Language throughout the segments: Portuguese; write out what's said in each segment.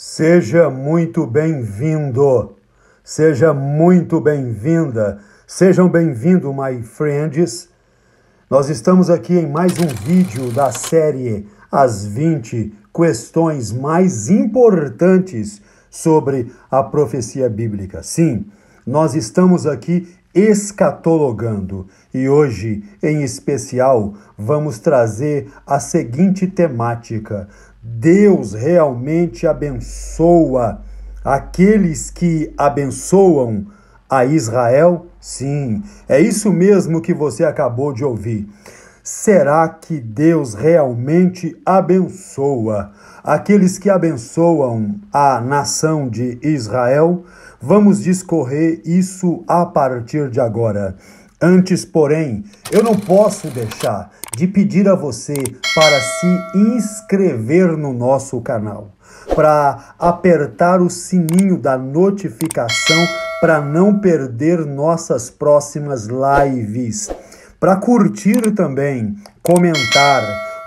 Seja muito bem-vindo, seja muito bem-vinda, sejam bem-vindos, my friends. Nós estamos aqui em mais um vídeo da série As 20 Questões Mais Importantes sobre a Profecia Bíblica. Sim, nós estamos aqui escatologando e hoje, em especial, vamos trazer a seguinte temática: Deus realmente abençoa aqueles que abençoam a Israel? Sim, é isso mesmo que você acabou de ouvir. Será que Deus realmente abençoa aqueles que abençoam a nação de Israel? Vamos discorrer isso a partir de agora. Antes, porém, eu não posso deixar de pedir a você para se inscrever no nosso canal, para apertar o sininho da notificação para não perder nossas próximas lives, para curtir também,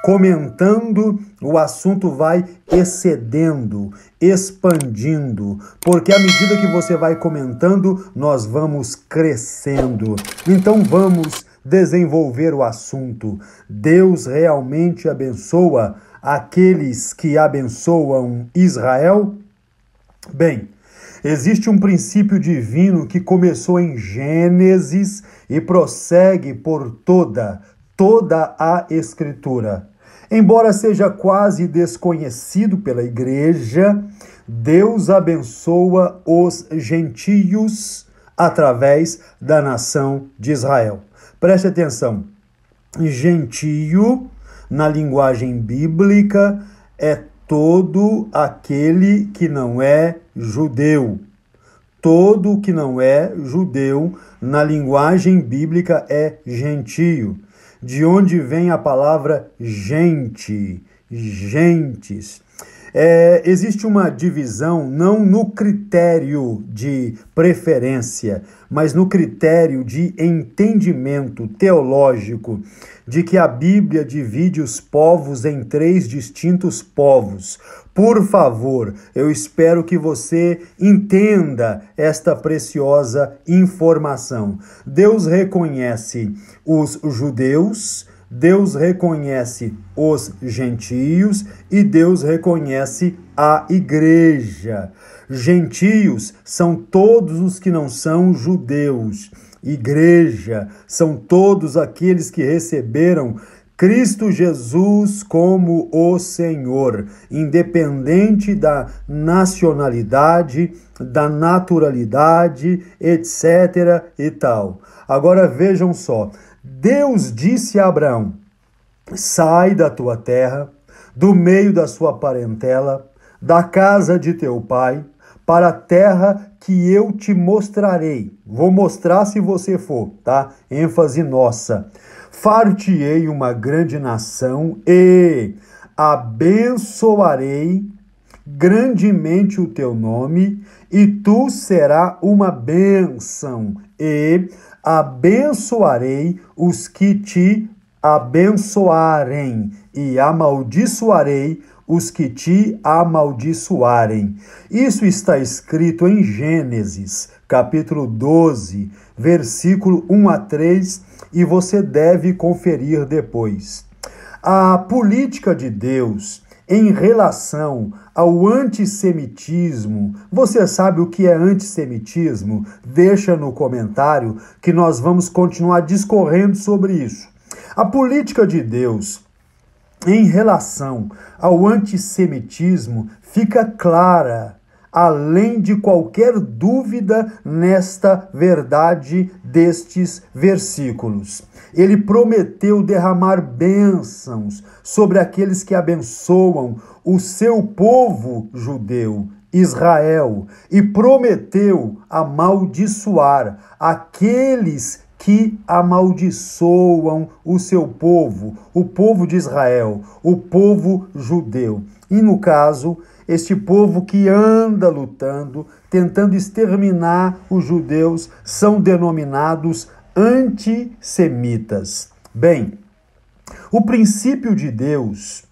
comentando, o assunto vai excedendo, expandindo, porque à medida que você vai comentando, nós vamos crescendo. Então vamos desenvolver o assunto. Deus realmente abençoa aqueles que abençoam Israel? Bem, existe um princípio divino que começou em Gênesis e prossegue por toda a Escritura. Embora seja quase desconhecido pela igreja, Deus abençoa os gentios através da nação de Israel. Preste atenção, gentio, na linguagem bíblica, é todo aquele que não é judeu. Todo que não é judeu, na linguagem bíblica, é gentio. De onde vem a palavra gente, gentes. Existe uma divisão não no critério de preferência, mas no critério de entendimento teológico de que a Bíblia divide os povos em 3 distintos povos. Por favor, eu espero que você entenda esta preciosa informação. Deus reconhece os judeus, Deus reconhece os gentios e Deus reconhece a igreja. Gentios são todos os que não são judeus. Igreja são todos aqueles que receberam Cristo Jesus como o Senhor, independente da nacionalidade, da naturalidade, etc. e tal. Agora vejam só. Deus disse a Abraão: sai da tua terra, do meio da sua parentela, da casa de teu pai, para a terra que eu te mostrarei. Vou mostrar se você for, tá? ênfase nossa. Far-te-ei uma grande nação e abençoarei grandemente o teu nome, e tu serás uma bênção, e abençoarei os que te abençoarem, e amaldiçoarei os que te amaldiçoarem. Isso está escrito em Gênesis, capítulo 12, versículo 1 a 3, e você deve conferir depois. A política de Deus em relação ao antissemitismo, você sabe o que é antissemitismo? Deixa no comentário que nós vamos continuar discorrendo sobre isso. A política de Deus em relação ao antissemitismo fica clara, além de qualquer dúvida nesta verdade destes versículos. Ele prometeu derramar bênçãos sobre aqueles que abençoam o seu povo judeu, Israel, e prometeu amaldiçoar aqueles que amaldiçoam o seu povo, o povo de Israel, o povo judeu. E no caso, este povo que anda lutando, tentando exterminar os judeus, são denominados antissemitas. Bem, o princípio de Deus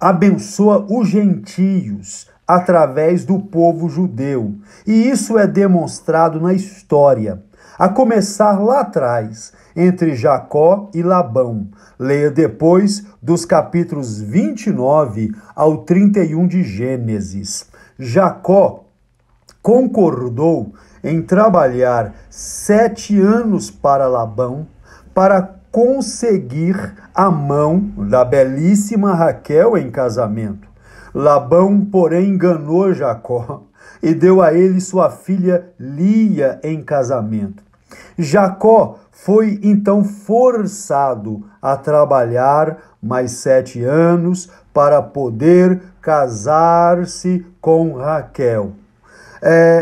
abençoa os gentios através do povo judeu. E isso é demonstrado na história, a começar lá atrás, entre Jacó e Labão. Leia depois dos capítulos 29 ao 31 de Gênesis. Jacó concordou em trabalhar 7 anos para Labão para conseguir a mão da belíssima Raquel em casamento. Labão, porém, enganou Jacó e deu a ele sua filha Lia em casamento. Jacó foi então forçado a trabalhar mais 7 anos para poder casar-se com Raquel.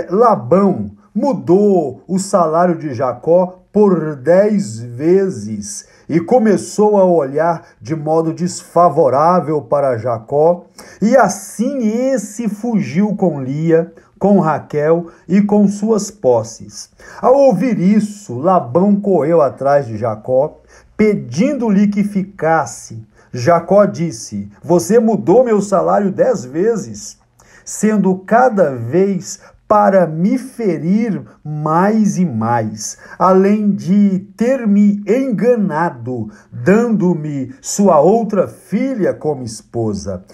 Labão mudou o salário de Jacó por 10 vezes e começou a olhar de modo desfavorável para Jacó, e assim esse fugiu com Lia, com Raquel e com suas posses. Ao ouvir isso, Labão correu atrás de Jacó, pedindo-lhe que ficasse. Jacó disse: "Você mudou meu salário 10 vezes, sendo cada vez para me ferir mais e mais, além de ter me enganado, dando-me sua outra filha como esposa."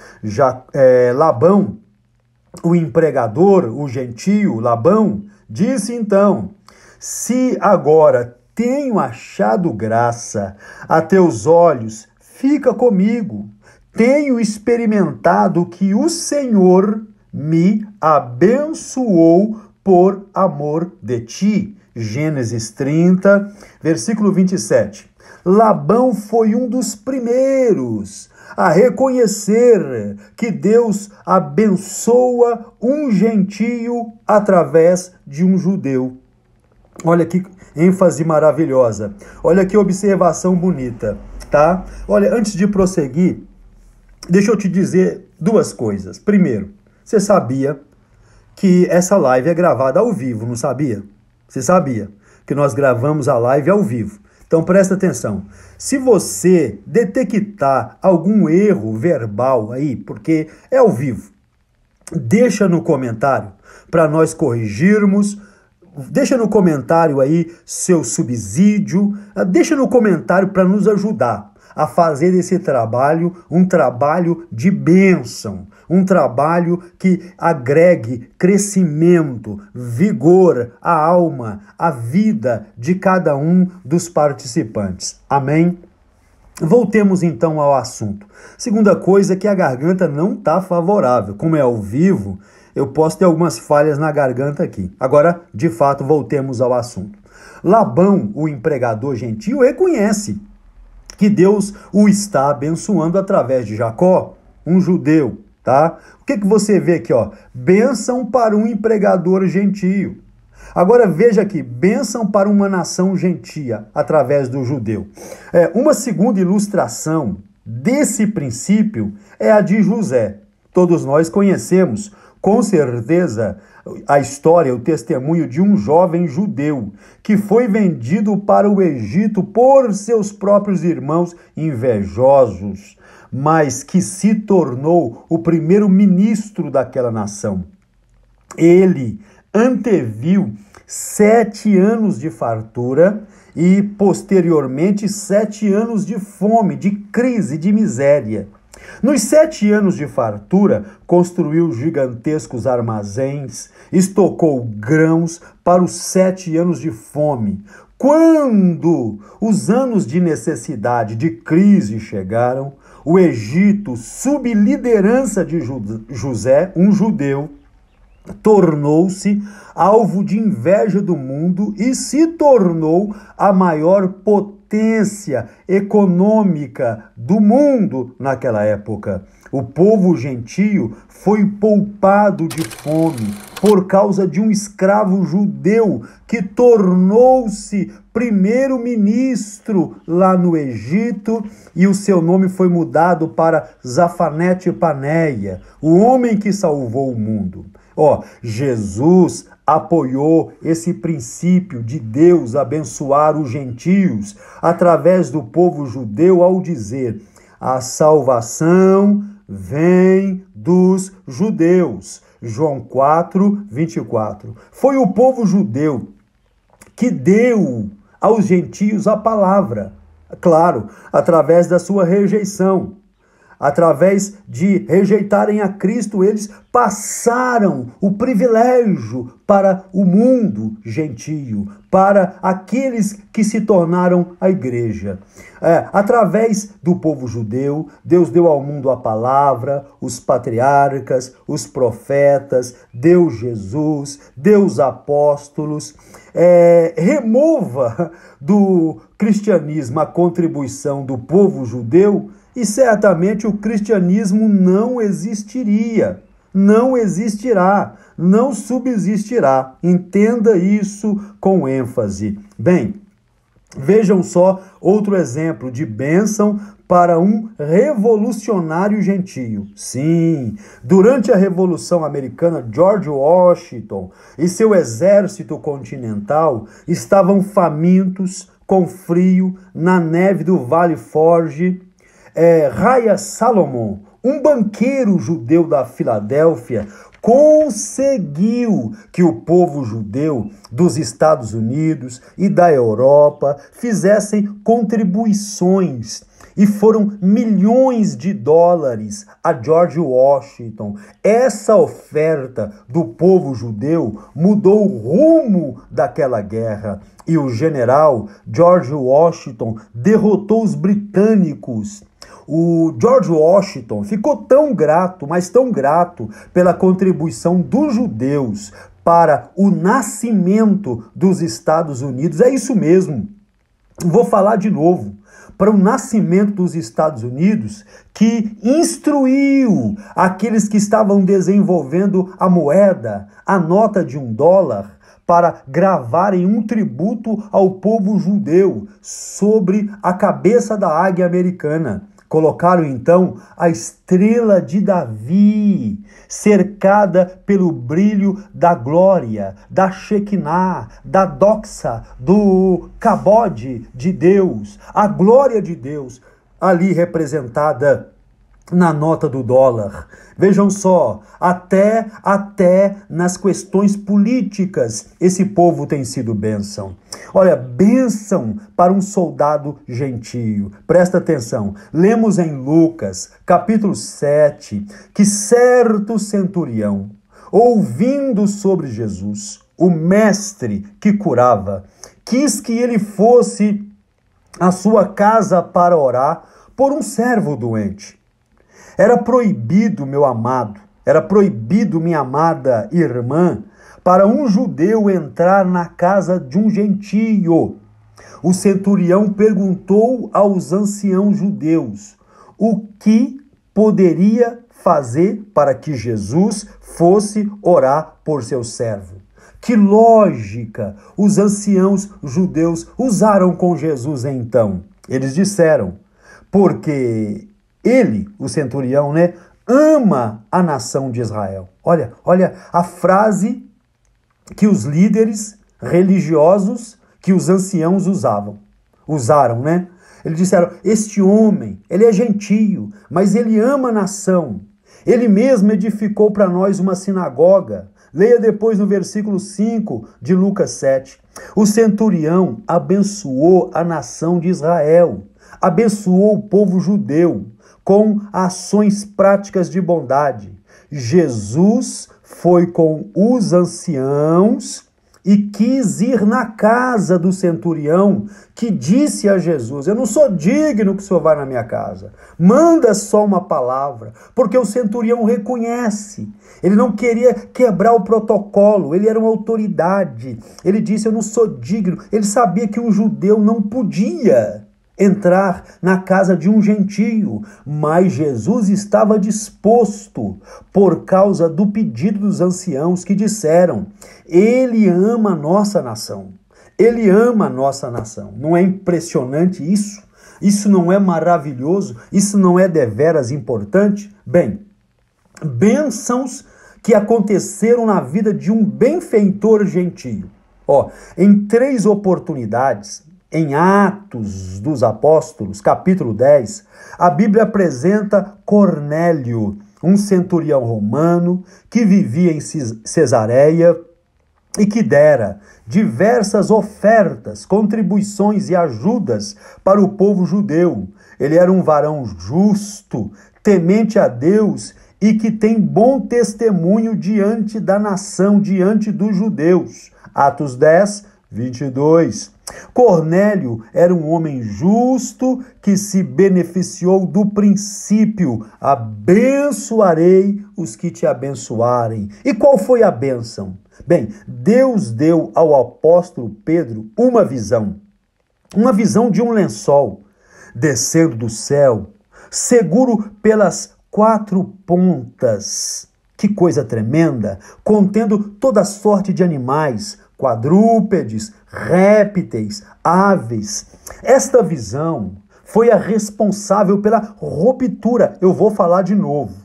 Labão, o empregador, o gentio Labão, disse então: "Se agora tenho achado graça a teus olhos, fica comigo. Tenho experimentado que o Senhor me abençoou por amor de ti." Gênesis 30, versículo 27. Labão foi um dos primeiros a reconhecer que Deus abençoa um gentio através de um judeu. Olha que ênfase maravilhosa. Olha que observação bonita, tá? Olha, antes de prosseguir, deixa eu te dizer 2 coisas. Primeiro, você sabia que essa live é gravada ao vivo, não sabia? Você sabia que nós gravamos a live ao vivo? Então presta atenção. Se você detectar algum erro verbal aí, porque é ao vivo, deixa no comentário para nós corrigirmos. Deixa no comentário aí seu subsídio, deixa no comentário para nos ajudar a fazer esse trabalho, um trabalho de bênção, um trabalho que agregue crescimento, vigor à alma, à vida de cada um dos participantes. Amém? Voltemos então ao assunto. Segunda coisa é que a garganta não está favorável. Como é ao vivo, eu posso ter algumas falhas na garganta aqui. Agora, de fato, voltemos ao assunto. Labão, o empregador gentio, reconhece que Deus o está abençoando através de Jacó, um judeu, tá? O que você vê aqui, ó? Bênção para um empregador gentio. Agora veja aqui, bênção para uma nação gentia através do judeu. Uma segunda ilustração desse princípio é a de José. Todos nós conhecemos, com certeza, a história, o testemunho de um jovem judeu que foi vendido para o Egito por seus próprios irmãos invejosos, mas que se tornou o primeiro ministro daquela nação. Ele anteviu 7 anos de fartura e, posteriormente, 7 anos de fome, de crise, de miséria. Nos 7 anos de fartura, construiu gigantescos armazéns, estocou grãos para os 7 anos de fome. Quando os anos de necessidade, de crise chegaram, o Egito, sob liderança de José, um judeu, tornou-se alvo de inveja do mundo e se tornou a maior potência econômica do mundo naquela época. O povo gentio foi poupado de fome por causa de um escravo judeu que tornou-se primeiro-ministro lá no Egito, e o seu nome foi mudado para Zafanete-Paneia, o homem que salvou o mundo. Jesus apoiou esse princípio de Deus abençoar os gentios através do povo judeu ao dizer: a salvação vem dos judeus. João 4, 24. Foi o povo judeu que deu aos gentios a palavra, claro, através da sua rejeição. Através de rejeitarem a Cristo, eles passaram o privilégio para o mundo gentio, para aqueles que se tornaram a igreja. Através do povo judeu, Deus deu ao mundo a palavra, os patriarcas, os profetas, deu Jesus, deu os apóstolos. Remova do cristianismo a contribuição do povo judeu, e certamente o cristianismo não existiria, não existirá, não subsistirá. Entenda isso com ênfase. Bem, vejam só outro exemplo de bênção para um revolucionário gentio. Sim, durante a Revolução Americana, George Washington e seu exército continental estavam famintos, com frio, na neve do Vale Forge. Raya Salomon, um banqueiro judeu da Filadélfia, conseguiu que o povo judeu dos Estados Unidos e da Europa fizessem contribuições, e foram milhões de dólares a George Washington. Essa oferta do povo judeu mudou o rumo daquela guerra, e o general George Washington derrotou os britânicos. O George Washington ficou tão grato, mas tão grato, pela contribuição dos judeus para o nascimento dos Estados Unidos. É isso mesmo. Vou falar de novo. Para o nascimento dos Estados Unidos, que instruiu aqueles que estavam desenvolvendo a moeda, a nota de $1, para gravarem um tributo ao povo judeu sobre a cabeça da águia americana. Colocaram então a estrela de Davi, cercada pelo brilho da glória, da Shekinah, da doxa, do cabode de Deus, a glória de Deus, ali representada na nota do $. Vejam só, até nas questões políticas, esse povo tem sido bênção. Olha, bênção para um soldado gentio. Presta atenção, lemos em Lucas, capítulo 7, que certo centurião, ouvindo sobre Jesus, o mestre que curava, quis que ele fosse à sua casa para orar por um servo doente. Era proibido, meu amado, era proibido, minha amada irmã, para um judeu entrar na casa de um gentio. O centurião perguntou aos anciãos judeus o que poderia fazer para que Jesus fosse orar por seu servo. Que lógica os anciãos judeus usaram com Jesus então? Eles disseram, porque ele, o centurião, ama a nação de Israel. Olha a frase que os líderes religiosos, que os anciãos usaram. Eles disseram, este homem, ele é gentio, mas ele ama a nação. Ele mesmo edificou para nós uma sinagoga. Leia depois no versículo 5 de Lucas 7. O centurião abençoou a nação de Israel, abençoou o povo judeu, com ações práticas de bondade. Jesus foi com os anciãos e quis ir na casa do centurião, que disse a Jesus, eu não sou digno que o senhor vá na minha casa, manda só uma palavra, porque o centurião reconhece, ele não queria quebrar o protocolo, ele era uma autoridade, ele disse, eu não sou digno, ele sabia que um judeu não podia entrar na casa de um gentio, mas Jesus estava disposto por causa do pedido dos anciãos que disseram, ele ama a nossa nação, ele ama a nossa nação. Não é impressionante isso? Isso não é maravilhoso? Isso não é deveras importante? Bem, bênçãos que aconteceram na vida de um benfeitor gentio. Em 3 oportunidades, em Atos dos Apóstolos, capítulo 10, a Bíblia apresenta Cornélio, um centurião romano que vivia em Cesareia e que dera diversas ofertas, contribuições e ajudas para o povo judeu. Ele era um varão justo, temente a Deus e que tem bom testemunho diante da nação, diante dos judeus. Atos 10, 22. Cornélio era um homem justo que se beneficiou do princípio: abençoarei os que te abençoarem. E qual foi a bênção? Bem, Deus deu ao apóstolo Pedro uma visão de um lençol descendo do céu, seguro pelas 4 pontas. Que coisa tremenda! Contendo toda sorte de animais, quadrúpedes, répteis, aves. Esta visão foi a responsável pela ruptura. Eu vou falar de novo.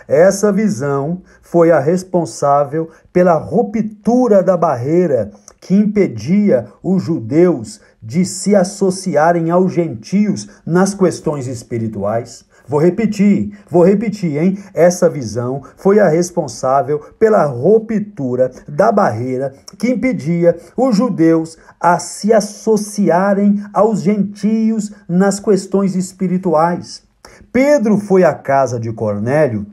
Essa visão foi a responsável pela ruptura da barreira que impedia os judeus de se associarem aos gentios nas questões espirituais. Vou repetir, hein? Essa visão foi a responsável pela ruptura da barreira que impedia os judeus a se associarem aos gentios nas questões espirituais. Pedro foi à casa de Cornélio,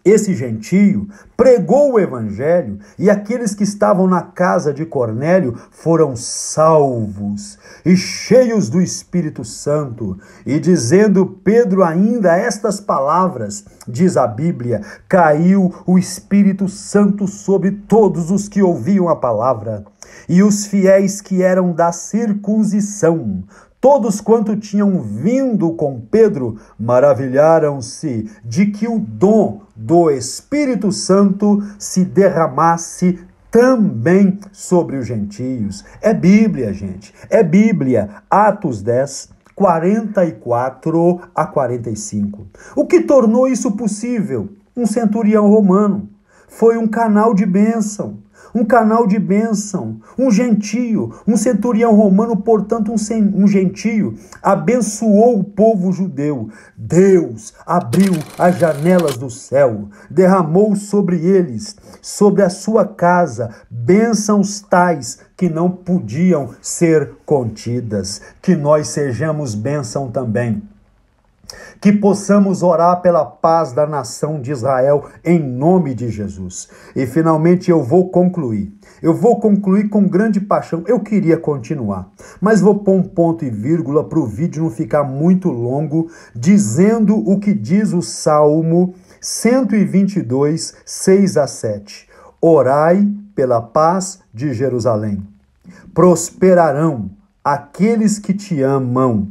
esse gentio, pregou o evangelho e aqueles que estavam na casa de Cornélio foram salvos e cheios do Espírito Santo. E dizendo Pedro ainda estas palavras, diz a Bíblia, caiu o Espírito Santo sobre todos os que ouviam a palavra. E os fiéis que eram da circuncisão, todos quanto tinham vindo com Pedro, maravilharam-se de que o dom do Espírito Santo se derramasse também sobre os gentios. É Bíblia, gente. É Bíblia. Atos 10, 44 a 45. O que tornou isso possível? Um centurião romano. Foi um canal de bênção. Um gentio, um centurião romano, portanto um gentio, abençoou o povo judeu. Deus abriu as janelas do céu, derramou sobre eles, sobre a sua casa, bênçãos tais que não podiam ser contidas. Que nós sejamos bênção também. Que possamos orar pela paz da nação de Israel em nome de Jesus. E finalmente eu vou concluir. Com grande paixão. Eu queria continuar, mas vou pôr um ponto e vírgula para o vídeo não ficar muito longo, dizendo o que diz o Salmo 122, 6 a 7. Orai pela paz de Jerusalém. Prosperarão aqueles que te amam.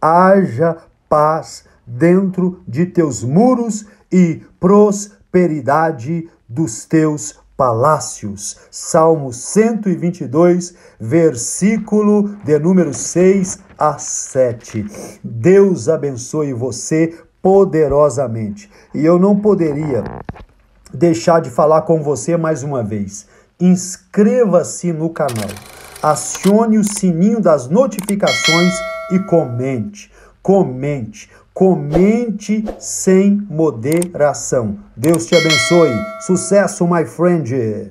Haja paz dentro de teus muros e prosperidade dos teus palácios. Salmo 122, versículo de número 6 a 7. Deus abençoe você poderosamente. E eu não poderia deixar de falar com você mais uma vez. Inscreva-se no canal, acione o sininho das notificações e comente sem moderação. Deus te abençoe. Sucesso, my friend.